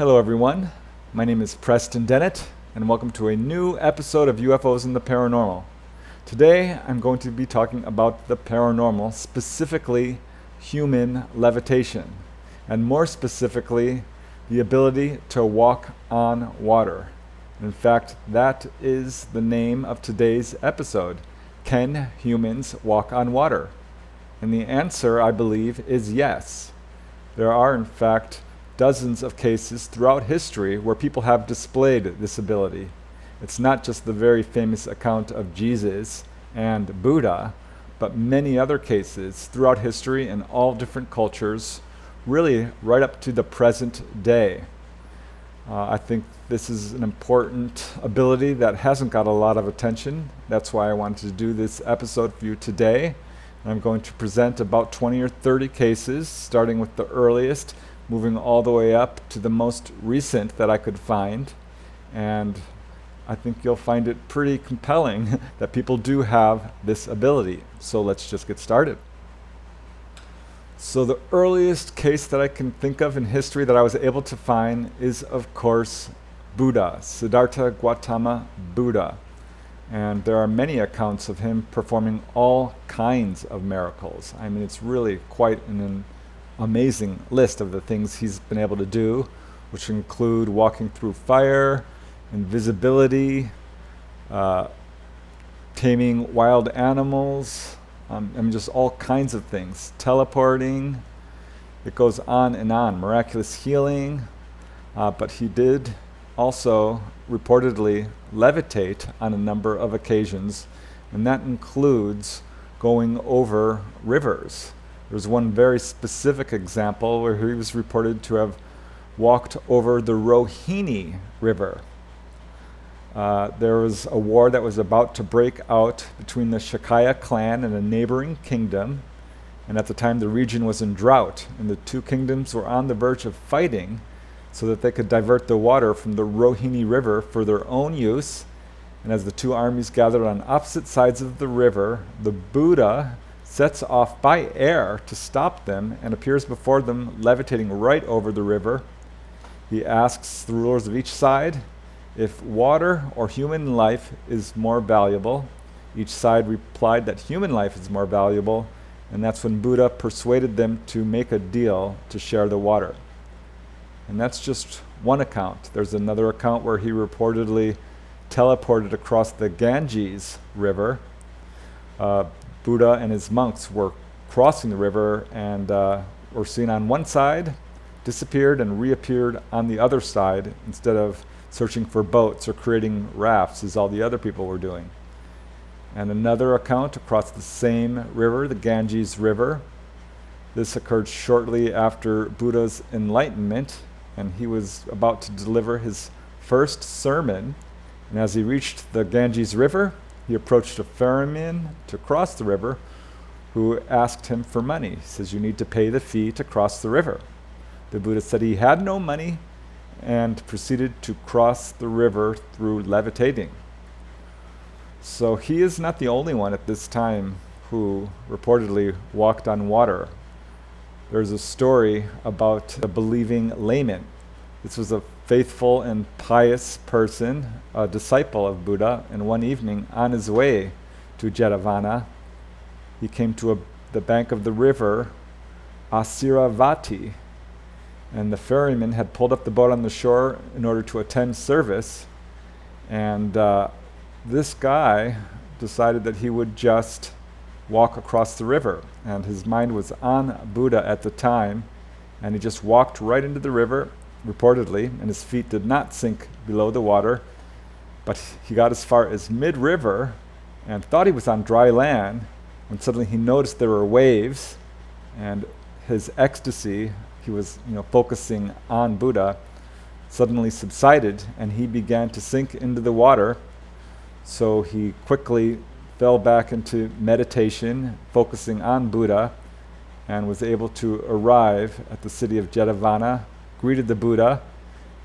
Hello everyone, my name is Preston Dennett, and welcome to a new episode of UFOs and the Paranormal. Today I'm going to be talking about the paranormal, specifically human levitation, and more specifically, the ability to walk on water. In fact, that is the name of today's episode. Can humans walk on water? And the answer, I believe, is yes. There are, in fact, dozens of cases throughout history where people have displayed this ability. It's not just the very famous account of Jesus and Buddha, but many other cases throughout history in all different cultures, really right up to the present day. I think this is an important ability that hasn't got a lot of attention. That's why I wanted to do this episode for you today. I'm going to present about 20 or 30 cases, starting with the earliest, moving all the way up to the most recent that I could find. And I think you'll find it pretty compelling that people do have this ability. So let's just get started. So the earliest case that I can think of in history that I was able to find is, of course, Buddha, Siddhartha Gautama Buddha. And there are many accounts of him performing all kinds of miracles. I mean, it's really quite an amazing list of the things he's been able to do, which include walking through fire, invisibility, taming wild animals, just all kinds of things, teleporting. It goes on and on, miraculous healing, but he did also reportedly levitate on a number of occasions, and that includes going over rivers. There's one very specific example where he was reported to have walked over the Rohini River. There was a war that was about to break out between the Shakaya clan and a neighboring kingdom, and at the time the region was in drought, and the two kingdoms were on the verge of fighting so that they could divert the water from the Rohini River for their own use. And as the two armies gathered on opposite sides of the river, the Buddha sets off by air to stop them and appears before them, levitating right over the river. He asks the rulers of each side if water or human life is more valuable. Each side replied that human life is more valuable, and that's when Buddha persuaded them to make a deal to share the water. And that's just one account. There's another account where he reportedly teleported across the Ganges River. Buddha and his monks were crossing the river and were seen on one side, disappeared and reappeared on the other side instead of searching for boats or creating rafts as all the other people were doing. And another account across the same river, the Ganges River. This occurred shortly after Buddha's enlightenment, and he was about to deliver his first sermon. And as he reached the Ganges River, he approached a ferryman to cross the river who asked him for money. He says, "You need to pay the fee to cross the river." The Buddha said he had no money and proceeded to cross the river through levitating. So he is not the only one at this time who reportedly walked on water. There's a story about a believing layman. This was a faithful and pious person, a disciple of Buddha, and one evening on his way to Jetavana, he came to the bank of the river Asiravati, and the ferryman had pulled up the boat on the shore in order to attend service, and this guy decided that he would just walk across the river, and his mind was on Buddha at the time, and he just walked right into the river, reportedly, and his feet did not sink below the water, but he got as far as mid-river and thought he was on dry land, when suddenly he noticed there were waves, and his ecstasy, he was focusing on Buddha, suddenly subsided, and he began to sink into the water. So he quickly fell back into meditation, focusing on Buddha, and was able to arrive at the city of Jetavana, greeted the Buddha,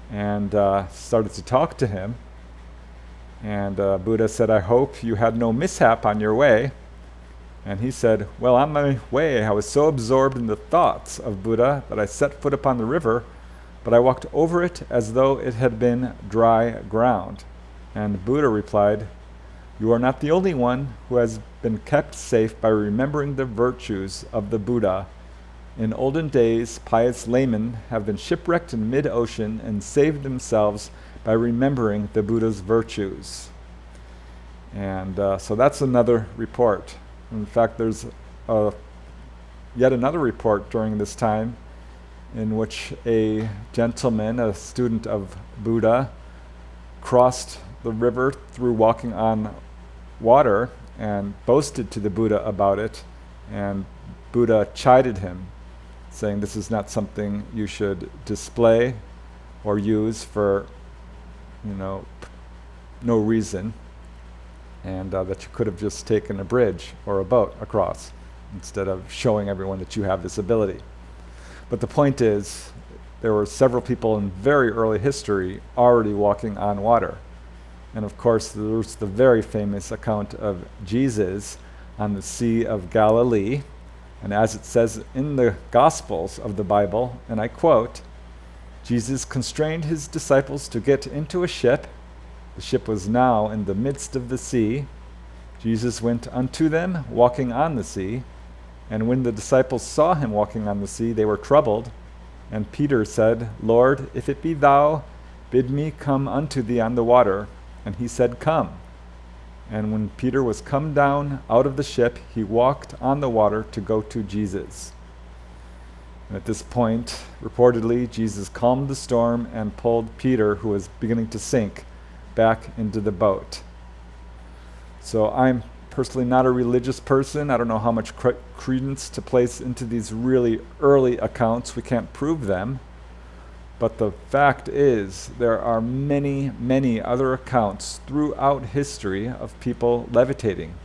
and started to talk to him. And Buddha said, "I hope you had no mishap on your way." And he said, "Well, on my way, I was so absorbed in the thoughts of Buddha that I set foot upon the river, but I walked over it as though it had been dry ground." And Buddha replied, "You are not the only one who has been kept safe by remembering the virtues of the Buddha. In olden days, pious laymen have been shipwrecked in mid-ocean and saved themselves by remembering the Buddha's virtues." And so that's another report. In fact, there's yet another report during this time in which a gentleman, a student of Buddha, crossed the river through walking on water and boasted to the Buddha about it, and Buddha chided him, saying this is not something you should display or use for, no reason, and that you could have just taken a bridge or a boat across instead of showing everyone that you have this ability. But the point is, there were several people in very early history already walking on water. And of course, there's the very famous account of Jesus on the Sea of Galilee. And as it says in the Gospels of the Bible, and I quote, "Jesus constrained his disciples to get into a ship. The ship was now in the midst of the sea. Jesus went unto them, walking on the sea. And when the disciples saw him walking on the sea, they were troubled. And Peter said, Lord, if it be thou, bid me come unto thee on the water. And he said, Come. And when Peter was come down out of the ship, he walked on the water to go to Jesus. And at this point, reportedly, Jesus calmed the storm and pulled Peter, who was beginning to sink, back into the boat." So I'm personally not a religious person. I don't know how much credence to place into these really early accounts. We can't prove them. But the fact is, there are many, many other accounts throughout history of people levitating.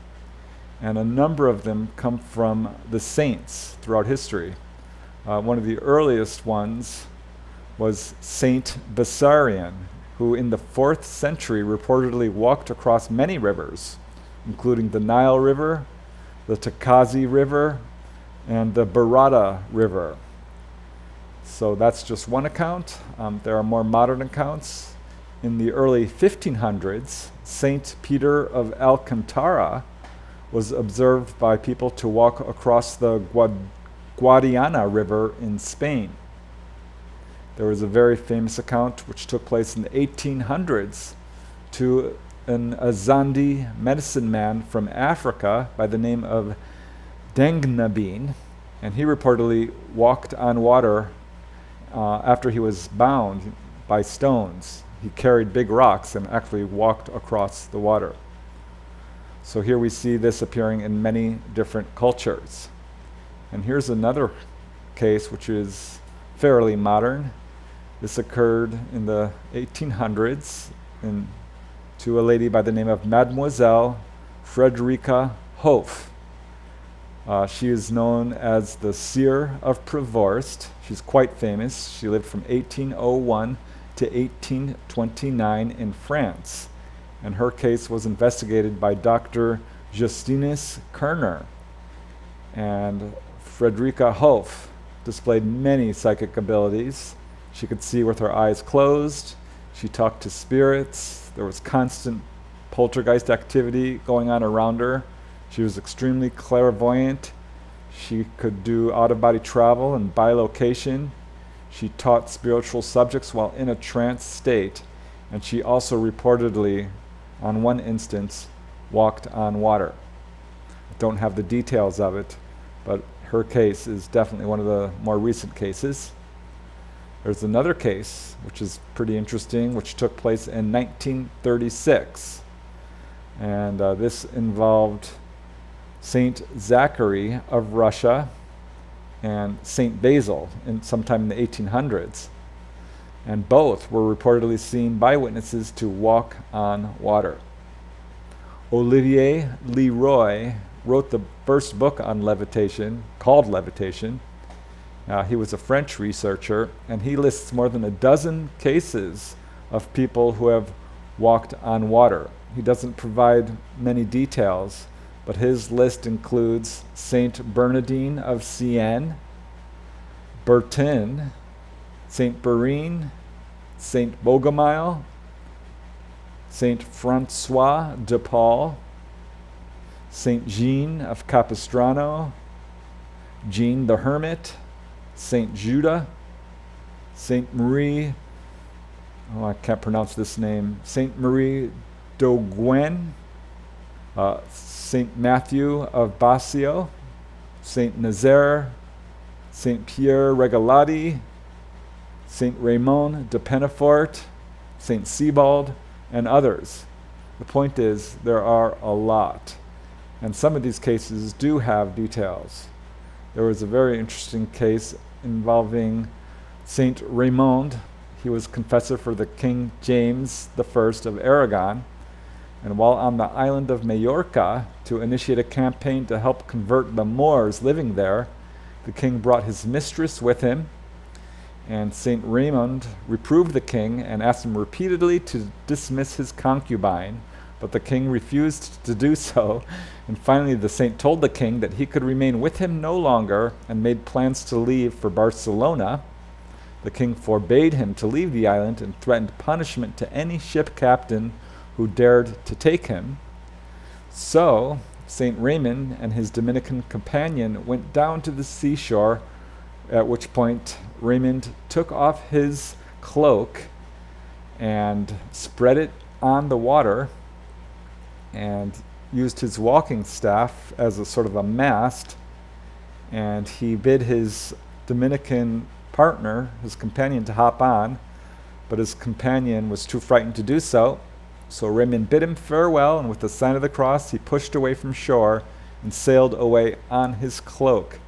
And a number of them come from the saints throughout history. One of the earliest ones was Saint Bessarion, who in the 4th century reportedly walked across many rivers, including the Nile River, the Takazze River, and the Barada River. So that's just one account. There are more modern accounts. In the early 1500s, Saint Peter of Alcantara was observed by people to walk across the Guadiana River in Spain. There was a very famous account which took place in the 1800s to an Azandi medicine man from Africa by the name of Dengnabin, and he reportedly walked on water after he was bound by stones. He carried big rocks and actually walked across the water. So here we see this appearing in many different cultures. And here's another case which is fairly modern. This occurred in the 1800s to a lady by the name of Mademoiselle Frederica Hof. She is known as the Seer of Prevorst. She's quite famous. She lived from 1801 to 1829 in France. And her case was investigated by Dr. Justinus Kerner. And Frederica Hof displayed many psychic abilities. She could see with her eyes closed. She talked to spirits. There was constant poltergeist activity going on around her. She was extremely clairvoyant. She could do out-of-body travel and bilocation. She taught spiritual subjects while in a trance state. And she also reportedly, on one instance, walked on water. I don't have the details of it, but her case is definitely one of the more recent cases. There's another case, which is pretty interesting, which took place in 1936. And this involved Saint Zachary of Russia and Saint Basil sometime in the 1800s. And both were reportedly seen by witnesses to walk on water. Olivier Leroy wrote the first book on levitation, called Levitation. He was a French researcher, and he lists more than a dozen cases of people who have walked on water. He doesn't provide many details, but his list includes Saint Bernardine of Siena, Bertin, Saint Barine, Saint Bogomile, Saint Francois de Paul, Saint Jean of Capistrano, Jean the Hermit, Saint Judah, Saint Marie, I can't pronounce this name, Saint Marie d'Auguen, Saint Matthew of Basio, Saint Nazaire, Saint Pierre Regalati, Saint Raymond de Pennafort, Saint Sebald, and others. The point is, there are a lot. And some of these cases do have details. There was a very interesting case involving Saint Raymond. He was confessor for the King James I of Aragon. And while on the island of Mayorca to initiate a campaign to help convert the Moors living there, the king brought his mistress with him. And Saint Raymond reproved the king and asked him repeatedly to dismiss his concubine, but the king refused to do so. And finally the saint told the king that he could remain with him no longer and made plans to leave for Barcelona. The king forbade him to leave the island and threatened punishment to any ship captain who dared to take him. So Saint Raymond and his Dominican companion went down to the seashore, at which point Raymond took off his cloak and spread it on the water and used his walking staff as a sort of a mast, and he bid his Dominican partner, his companion, to hop on, but his companion was too frightened to do so. So Raymond bid him farewell, and with the sign of the cross he pushed away from shore and sailed away on his cloak.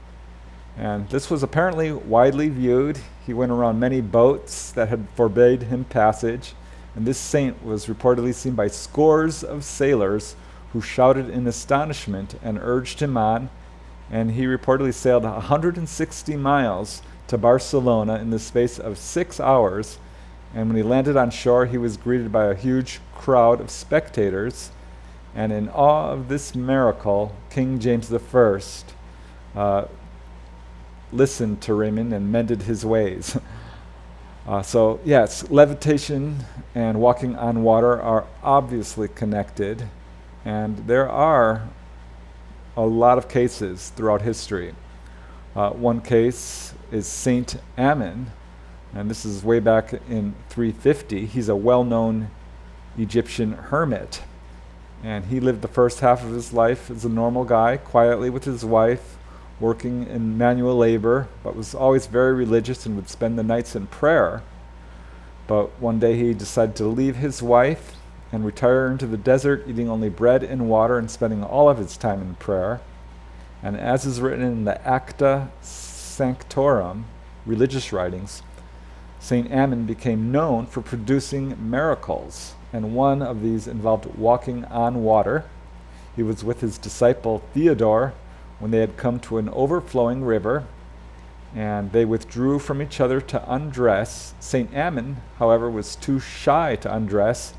And this was apparently widely viewed. He went around many boats that had forbade him passage, and this saint was reportedly seen by scores of sailors who shouted in astonishment and urged him on, and he reportedly sailed 160 miles to Barcelona in the space of 6 hours, and when he landed on shore he was greeted by a huge crowd of spectators, and in awe of this miracle, King James I listened to Raymond and mended his ways. So yes, levitation and walking on water are obviously connected, and there are a lot of cases throughout history. One case is Saint Ammon, and this is way back in 350. He's a well-known Egyptian hermit, and he lived the first half of his life as a normal guy, quietly with his wife, working in manual labor, but was always very religious and would spend the nights in prayer. But one day he decided to leave his wife and retire into the desert, eating only bread and water and spending all of his time in prayer. And as is written in the Acta Sanctorum, religious writings, Saint Ammon became known for producing miracles, and one of these involved walking on water. He was with his disciple Theodore when they had come to an overflowing river, and they withdrew from each other to undress. Saint Ammon, however, was too shy to undress,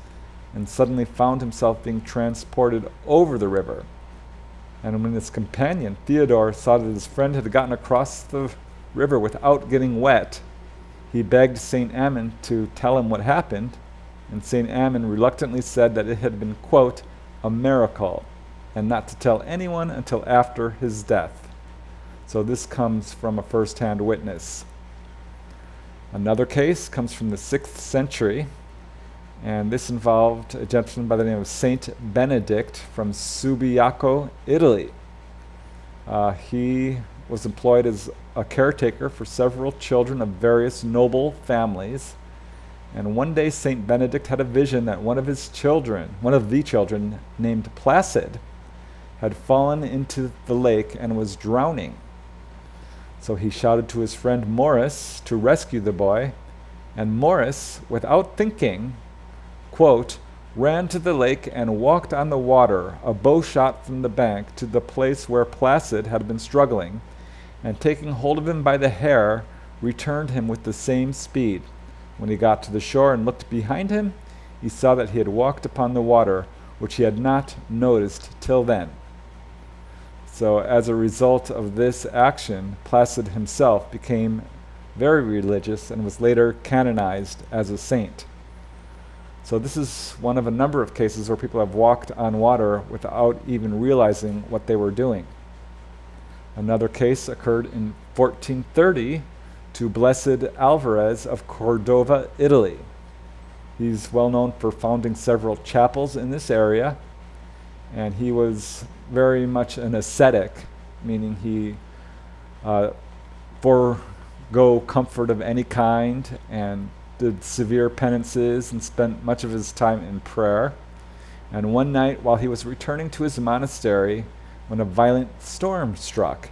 and suddenly found himself being transported over the river. And when his companion, Theodore, saw that his friend had gotten across the river without getting wet, he begged Saint Ammon to tell him what happened, and Saint Ammon reluctantly said that it had been, quote, a miracle, and not to tell anyone until after his death. So this comes from a first-hand witness. Another case comes from the 6th century, and this involved a gentleman by the name of Saint Benedict from Subiaco, Italy. He was employed as a caretaker for several children of various noble families, and one day Saint Benedict had a vision that one of the children named Placid, had fallen into the lake and was drowning. So he shouted to his friend Morris to rescue the boy, and Morris, without thinking, quote, ran to the lake and walked on the water, a bow shot from the bank, to the place where Placid had been struggling, and taking hold of him by the hair, returned him with the same speed. When he got to the shore and looked behind him, he saw that he had walked upon the water, which he had not noticed till then. So as a result of this action, Placid himself became very religious, and was later canonized as a saint. So this is one of a number of cases where people have walked on water without even realizing what they were doing. Another case occurred in 1430 to Blessed Alvarez of Cordova, Italy. He's well known for founding several chapels in this area, and he was very much an ascetic, meaning he forego comfort of any kind and did severe penances and spent much of his time in prayer. And one night, while he was returning to his monastery, when a violent storm struck,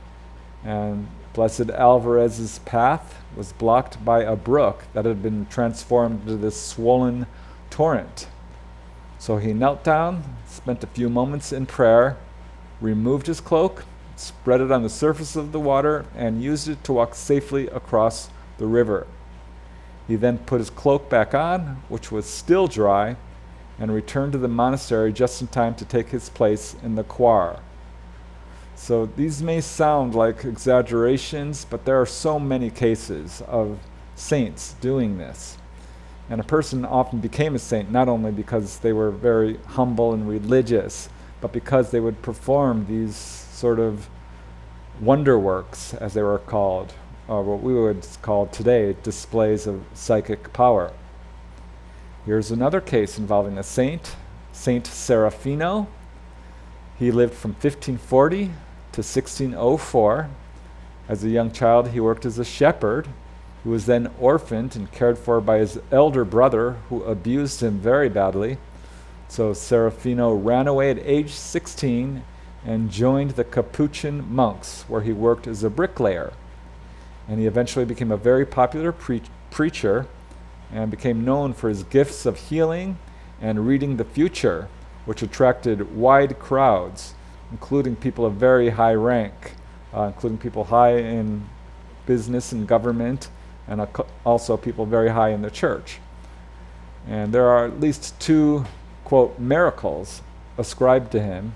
and Blessed Alvarez's path was blocked by a brook that had been transformed into this swollen torrent. So he knelt down, spent a few moments in prayer, removed his cloak, spread it on the surface of the water, and used it to walk safely across the river. He then put his cloak back on, which was still dry, and returned to the monastery just in time to take his place in the choir. So these may sound like exaggerations, but there are so many cases of saints doing this. And a person often became a saint not only because they were very humble and religious, but because they would perform these sort of wonder works, as they were called, or what we would call today displays of psychic power. Here's another case involving a saint, Saint Serafino. He lived from 1540 to 1604. As a young child, he worked as a shepherd. He was then orphaned and cared for by his elder brother, who abused him very badly. So Serafino ran away at age 16 and joined the Capuchin monks, where he worked as a bricklayer. And he eventually became a very popular preacher and became known for his gifts of healing and reading the future, which attracted wide crowds, including people of very high rank, including people high in business and government, and also people very high in the church. And there are at least two, quote, miracles ascribed to him,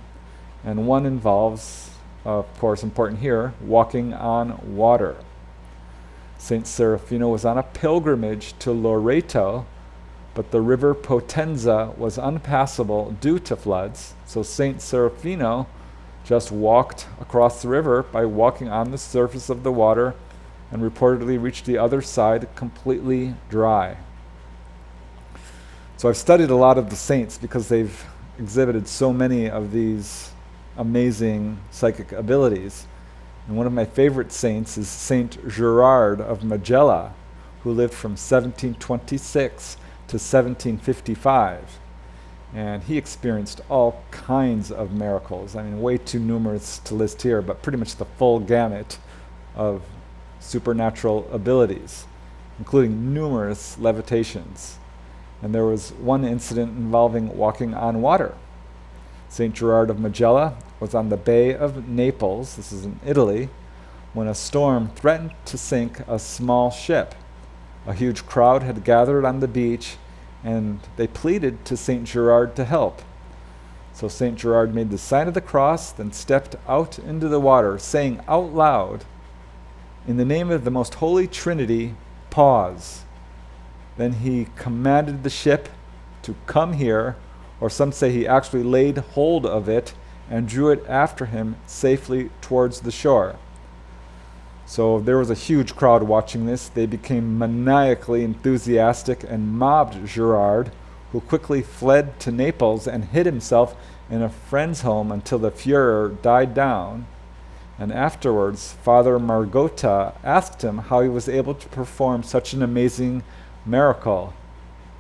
and one involves, of course important here, walking on water. Saint Serafino was on a pilgrimage to Loreto, but the river Potenza was unpassable due to floods, so Saint Serafino just walked across the river by walking on the surface of the water and reportedly reached the other side completely dry. So I've studied a lot of the saints because they've exhibited so many of these amazing psychic abilities. And one of my favorite saints is Saint Gerard of Majella, who lived from 1726 to 1755. And he experienced all kinds of miracles. I mean, way too numerous to list here, but pretty much the full gamut of supernatural abilities, including numerous levitations. And there was one incident involving walking on water. Saint Gerard of Majella was on the Bay of Naples, this is in Italy, when a storm threatened to sink a small ship. A huge crowd had gathered on the beach, and they pleaded to Saint Gerard to help. So Saint Gerard made the sign of the cross, then stepped out into the water, saying out loud, "In the name of the most holy Trinity, pause." Then he commanded the ship to come here, or some say he actually laid hold of it and drew it after him safely towards the shore. So there was a huge crowd watching this. They became maniacally enthusiastic and mobbed Gerard, who quickly fled to Naples and hid himself in a friend's home until the furor died down. And afterwards, Father Margota asked him how he was able to perform such an amazing miracle.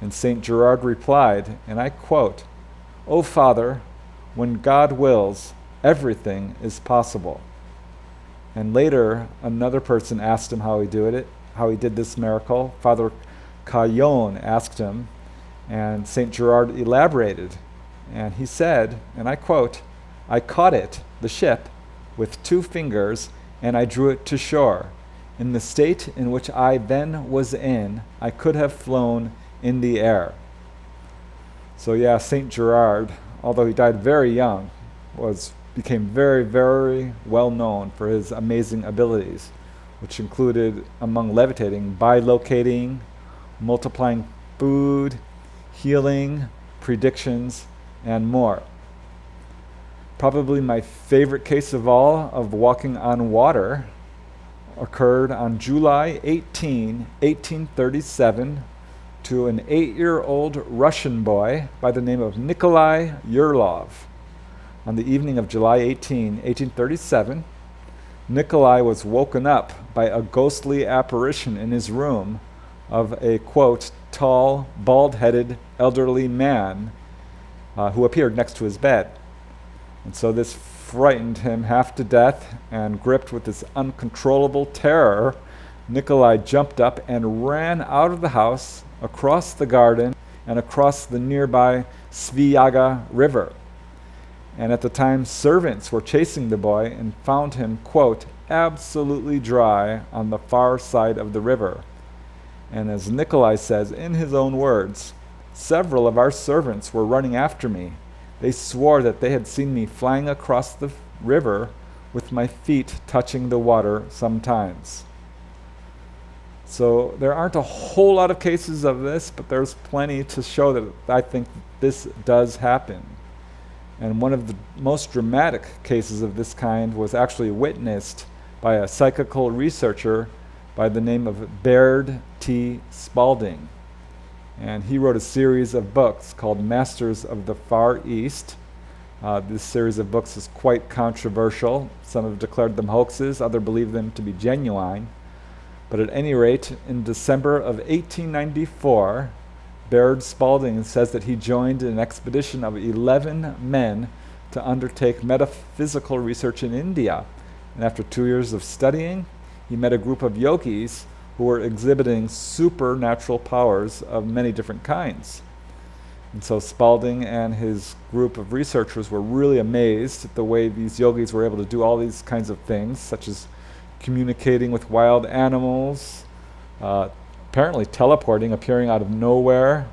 And Saint Gerard replied, and I quote, "O Father, when God wills, everything is possible." And later, another person asked him how he did this miracle. Father Caillon asked him, and Saint Gerard elaborated. And he said, and I quote, "I caught it, the ship, with 2 fingers, and I drew it to shore. In the state in which I then was in, I could have flown in the air." So yeah, Saint Gerard, although he died very young, became very, very well known for his amazing abilities, which included, among levitating, bilocating, multiplying food, healing, predictions, and more. Probably my favorite case of all of walking on water occurred on July 18, 1837, to an 8-year-old Russian boy by the name of Nikolai Yurlov. On the evening of July 18, 1837, Nikolai was woken up by a ghostly apparition in his room of a, quote, tall, bald-headed, elderly man who appeared next to his bed. And so this frightened him half to death, and gripped with this uncontrollable terror, Nikolai jumped up and ran out of the house, across the garden, and across the nearby Sea River. And at the time, servants were chasing the boy and found him, quote, absolutely dry on the far side of the river. And as Nikolai says in his own words, several of our servants were running after me. They swore that they had seen me flying across the river with my feet touching the water sometimes. So there aren't a whole lot of cases of this, but there's plenty to show that I think this does happen. And one of the most dramatic cases of this kind was actually witnessed by a psychical researcher by the name of Baird Spalding. And he wrote a series of books called Masters of the Far East. This series of books is quite controversial. Some have declared them hoaxes, others believe them to be genuine. But at any rate, in December of 1894, Baird Spalding says that he joined an expedition of 11 men to undertake metaphysical research in India. And after 2 years of studying, he met a group of yogis who were exhibiting supernatural powers of many different kinds. And so Spalding and his group of researchers were really amazed at the way these yogis were able to do all these kinds of things, such as communicating with wild animals, apparently teleporting, appearing out of nowhere,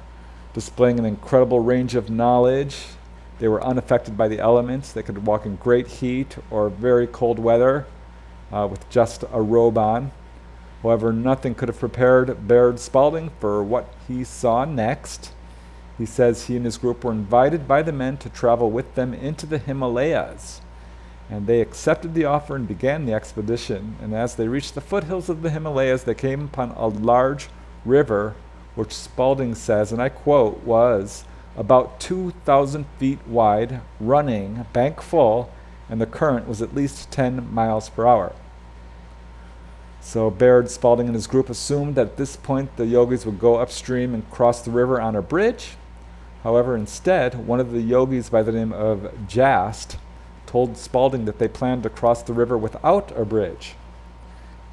displaying an incredible range of knowledge. They were unaffected by the elements. They could walk in great heat or very cold weather with just a robe on. However, nothing could have prepared Baird Spalding for what he saw next. He says he and his group were invited by the men to travel with them into the Himalayas. And they accepted the offer and began the expedition. And as they reached the foothills of the Himalayas, they came upon a large river, which Spalding says, and I quote, was about 2,000 feet wide, running, bank full, and the current was at least 10 miles per hour. So Baird Spalding and his group assumed that at this point the yogis would go upstream and cross the river on a bridge. However, instead, one of the yogis by the name of Jast told Spalding that they planned to cross the river without a bridge.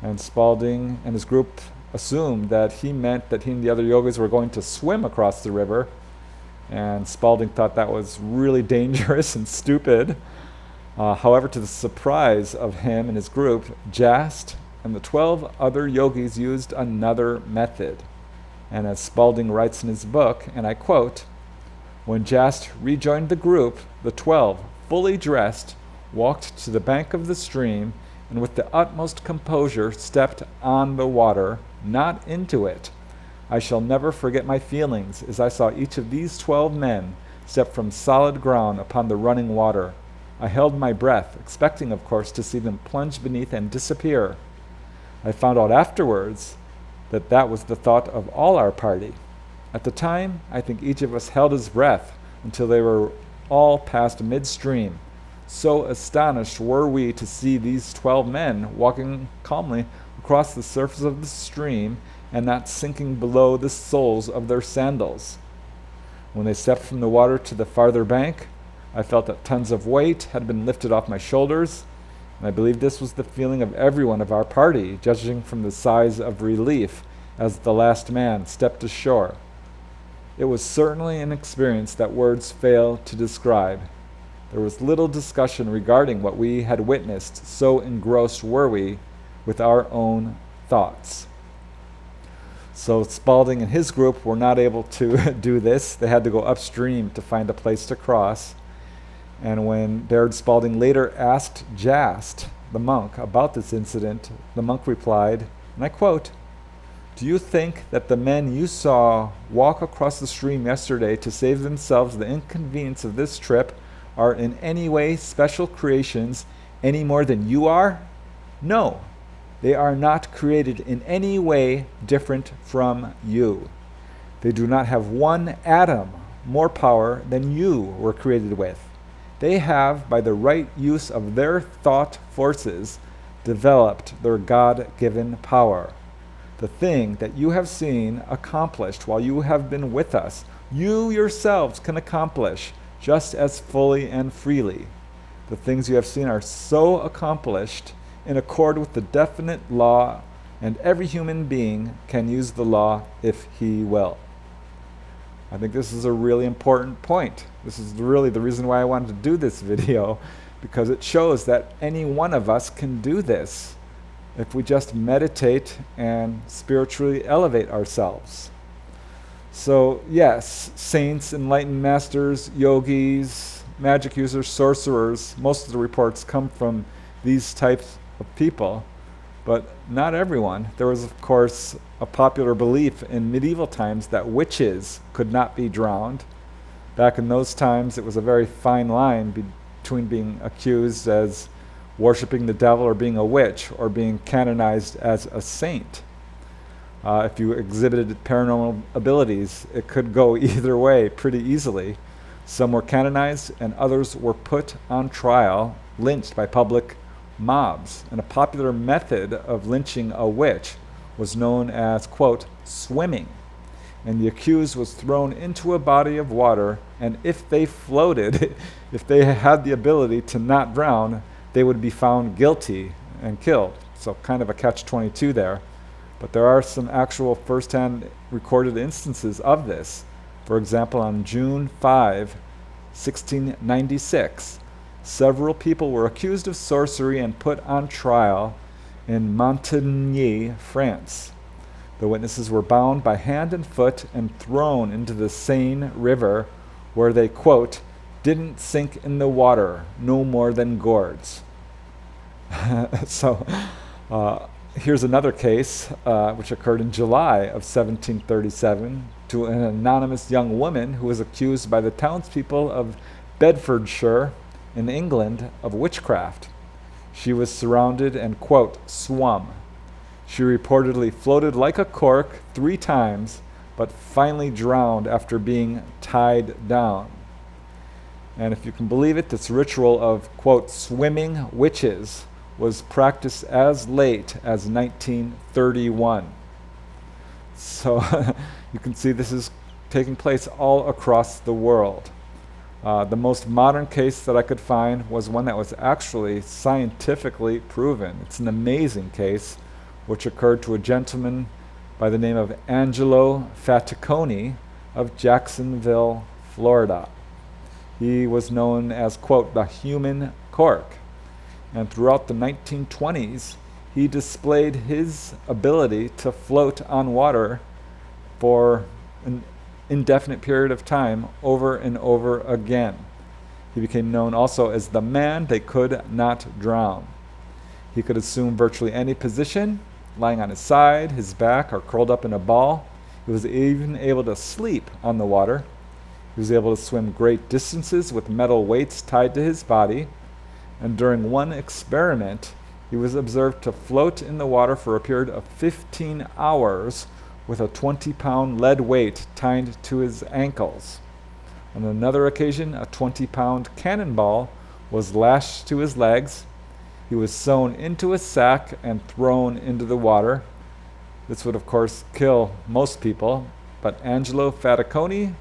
And Spalding and his group assumed that he meant that he and the other yogis were going to swim across the river. And Spalding thought that was really dangerous and stupid. However, to the surprise of him and his group, Jast and the 12 other yogis used another method. And as Spalding writes in his book, and I quote, when Jast rejoined the group, the 12, fully dressed, walked to the bank of the stream, and with the utmost composure stepped on the water, not into it. I shall never forget my feelings as I saw each of these 12 men step from solid ground upon the running water. I held my breath, expecting, of course, to see them plunge beneath and disappear. I found out afterwards that that was the thought of all our party. At the time, I think each of us held his breath until they were all past midstream. So astonished were we to see these 12 men walking calmly across the surface of the stream and not sinking below the soles of their sandals. When they stepped from the water to the farther bank, I felt that tons of weight had been lifted off my shoulders, and I believe this was the feeling of everyone of our party, judging from the sighs of relief as the last man stepped ashore. It was certainly an experience that words fail to describe. There was little discussion regarding what we had witnessed, so engrossed were we with our own thoughts. So Spalding and his group were not able to do this. They had to go upstream to find a place to cross. And when Baird Spalding later asked Jast the monk about this incident, the monk replied, and I quote, "Do you think that the men you saw walk across the stream yesterday to save themselves the inconvenience of this trip are in any way special creations any more than you are? No, they are not created in any way different from you. They do not have one atom more power than you were created with. They have, by the right use of their thought forces, developed their God-given power. The thing that you have seen accomplished while you have been with us, you yourselves can accomplish just as fully and freely. The things you have seen are so accomplished in accord with the definite law, and every human being can use the law if he will." I think this is a really important point. This is really the reason why I wanted to do this video, because it shows that any one of us can do this if we just meditate and spiritually elevate ourselves. So yes, saints, enlightened masters, yogis, magic users, sorcerers, most of the reports come from these types of people, but not everyone. There was, of course, a popular belief in medieval times that witches could not be drowned. Back in those times, it was a very fine line between being accused as worshiping the devil or being a witch or being canonized as a saint. If you exhibited paranormal abilities, it could go either way pretty easily. Some were canonized and others were put on trial, lynched by public mobs. And a popular method of lynching a witch was known as, quote, swimming. And the accused was thrown into a body of water, and if they floated, if they had the ability to not drown, they would be found guilty and killed. So kind of a catch-22 there. But there are some actual first-hand recorded instances of this. For example, on June 5, 1696, several people were accused of sorcery and put on trial in Montigny, France. The witnesses were bound by hand and foot and thrown into the Seine River, where they, quote, didn't sink in the water no more than gourds. So here's another case which occurred in July of 1737 to an anonymous young woman who was accused by the townspeople of Bedfordshire in England of witchcraft. She was surrounded and, quote, swum. She reportedly floated like a cork 3 times, but finally drowned after being tied down. And if you can believe it, this ritual of, quote, swimming witches was practiced as late as 1931. So you can see this is taking place all across the world. The most modern case that I could find was one that was actually scientifically proven. It's an amazing case which occurred to a gentleman by the name of Angelo Faticoni of Jacksonville, Florida. He was known as, quote, the human cork. And throughout the 1920s, he displayed his ability to float on water for an indefinite period of time over and over again. He became known also as the man they could not drown. He could assume virtually any position, lying on his side, his back, or curled up in a ball. He was even able to sleep on the water. He was able to swim great distances with metal weights tied to his body. And during one experiment, he was observed to float in the water for a period of 15 hours with a 20-pound lead weight tied to his ankles. On another occasion, a 20-pound cannonball was lashed to his legs. He was sewn into a sack and thrown into the water. This would, of course, kill most people, but Angelo Faticoni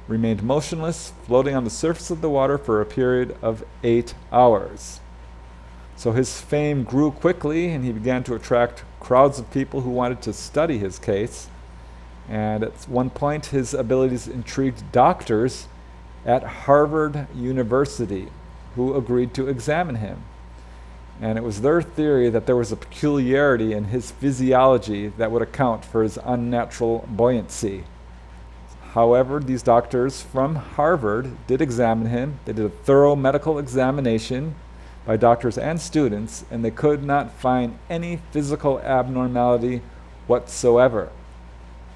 remained motionless, floating on the surface of the water for a period of 8 hours. So his fame grew quickly, and he began to attract crowds of people who wanted to study his case. And at one point, his abilities intrigued doctors at Harvard University who agreed to examine him. And it was their theory that there was a peculiarity in his physiology that would account for his unnatural buoyancy. However, these doctors from Harvard did examine him. They did a thorough medical examination. by doctors and students, and they could not find any physical abnormality whatsoever.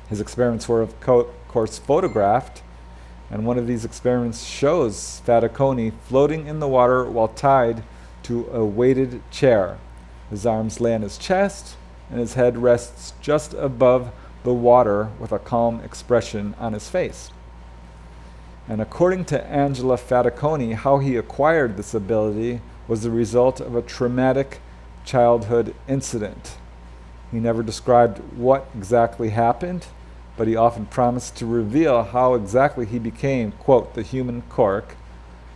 His experiments were, of course, photographed, and one of these experiments shows Faticoni floating in the water while tied to a weighted chair. His arms lay on his chest, and his head rests just above the water with a calm expression on his face. And according to Angela Faticoni, how he acquired this ability was the result of a traumatic childhood incident. He never described what exactly happened, but he often promised to reveal how exactly he became, quote, the human cork.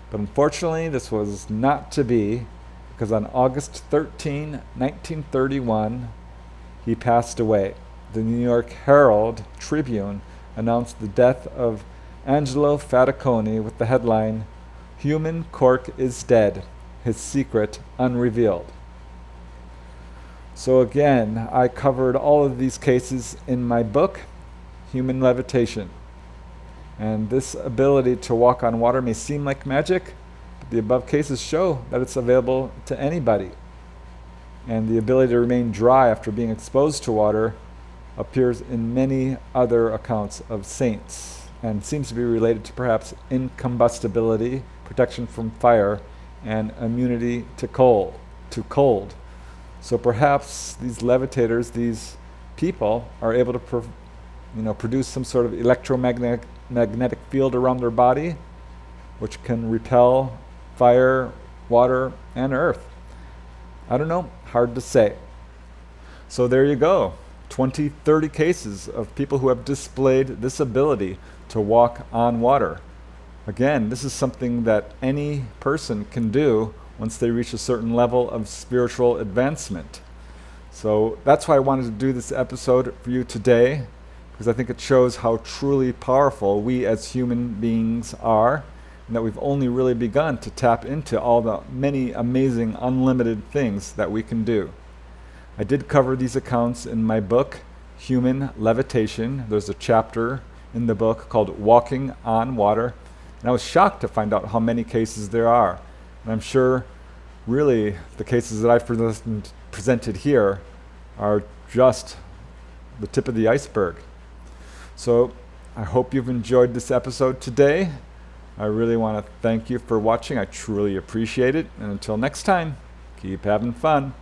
But unfortunately, this was not to be, because on August 13, 1931, he passed away. The New York Herald Tribune announced the death of Angelo Faticoni with the headline, "Human Cork is Dead, His Secret Unrevealed." So again, I covered all of these cases in my book, Human Levitation. And this ability to walk on water may seem like magic, but the above cases show that it's available to anybody. And the ability to remain dry after being exposed to water appears in many other accounts of saints and seems to be related to perhaps incombustibility, protection from fire, and immunity to cold. So perhaps these levitators, these people, are able to produce some sort of electromagnetic field around their body, which can repel fire, water, and earth. I don't know, hard to say. So there you go, 20, 30 cases of people who have displayed this ability to walk on water. Again, this is something that any person can do once they reach a certain level of spiritual advancement. So that's why I wanted to do this episode for you today, because I think it shows how truly powerful we as human beings are, and that we've only really begun to tap into all the many amazing unlimited things that we can do. I did cover these accounts in my book, Human Levitation. There's a chapter in the book called Walking on Water, and I was shocked to find out how many cases there are. And I'm sure really the cases that I've presented here are just the tip of the iceberg. So I hope you've enjoyed this episode today. I really want to thank you for watching. I truly appreciate it. And until next time, keep having fun.